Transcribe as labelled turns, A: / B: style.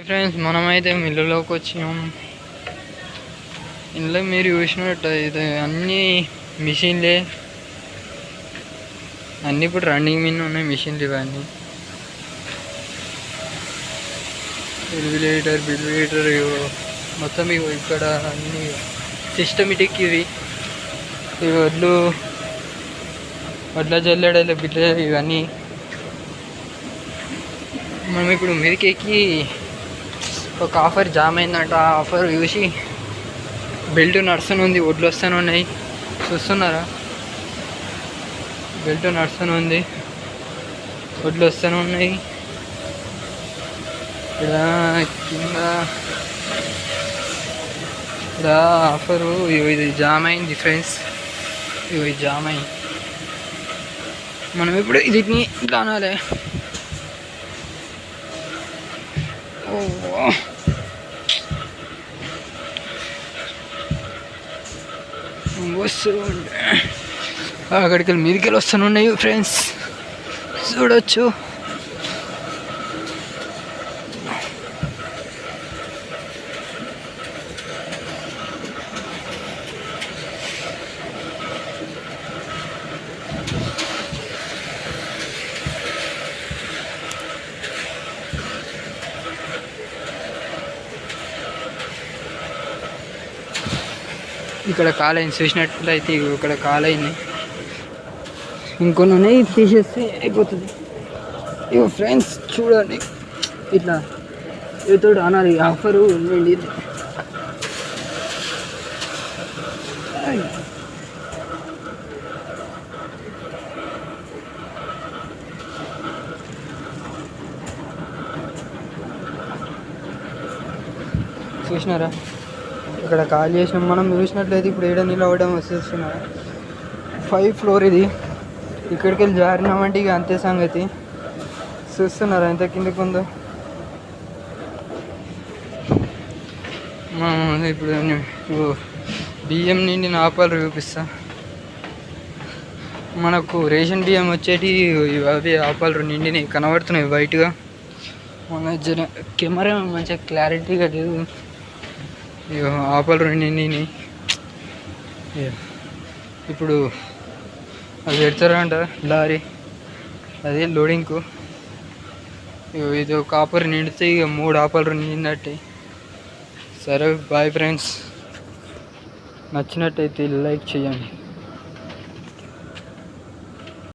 A: Friends, మనమైతే మిల్లులోకి వచ్చినాం. ఇందులో మీరు చూసినట్టయితే అన్నీ మిషన్లే, అన్నీ ఇప్పుడు రన్నింగ్ మీద ఉన్నాయి మిషన్లు. ఇవన్నీ బిల్విలేటర్ మొత్తం ఇవి ఇక్కడ అన్నీ సిస్టమేటిక్. ఇవి వడ్ల జల్లెడలు బిల్లు ఇవన్నీ. మనం ఇప్పుడు మీదకెక్కి ఒక ఆఫర్ జామ్ అయిందంట. ఆ ఆఫర్ చూసి బెల్ట్ నడుస్తూనే ఒడ్లు వస్తూనే ఉన్నాయి. చూస్తున్నారా? బెల్ట్ నడుస్తూనే ఉంది, ఒడ్లు వస్తూనే ఉన్నాయి. ఇక్కడ కింద ఇక్కడ ఆఫరు ఇది జామ్ అయింది ఫ్రెండ్స్. ఇది జామ్ అయింది. మనం ఇప్పుడు ఇది ఇట్లా అనాలి. అక్కడికి వెళ్ళి మీదికి వెళ్ళి వస్తున్నాయి ఫ్రెండ్స్, చూడొచ్చు. ఇక్కడ కాలైంది చూసినట్లయితే, ఇక్కడ కాలైంది. ఇంకొన్ని తీసేస్తే అయిపోతుంది. ఇగో ఫ్రెండ్స్ చూడండి, ఇట్లా ఏతో అనాలి. ఆఫరు ఉండండి. చూసినారా? ఇక్కడ ఖాళీ చేసినాం. మనం చూసినట్లయితే ఇప్పుడు ఏడ నిలవడం వచ్చేస్తున్నా 5th ఫ్లోర్. ఇది ఇక్కడికి వెళ్ళి జారినామంటే ఇక అంతే సంగతి. చూస్తున్నారా ఎంత కిందకు ఉందో? ఇప్పుడు బియ్యం నిండి నాపాలు చూపిస్తా. మనకు రేషన్ బియ్యం వచ్చేటి అవి ఆపాలు నిండిని కనబడుతున్నాయి వైట్గా. మన కెమెరా మంచిగా క్లారిటీగా లేదు. ఆపాలు నిండిని ఇప్పుడు అది పెడతారంట లారీ, అదే లోడింగ్కు. ఇది ఒక ఆపర్ నిండితే ఇక 3 ఆపాలు నిండినట్టే. సరే బాయ్ ఫ్రెండ్స్, నచ్చినట్టయితే లైక్ చేయండి.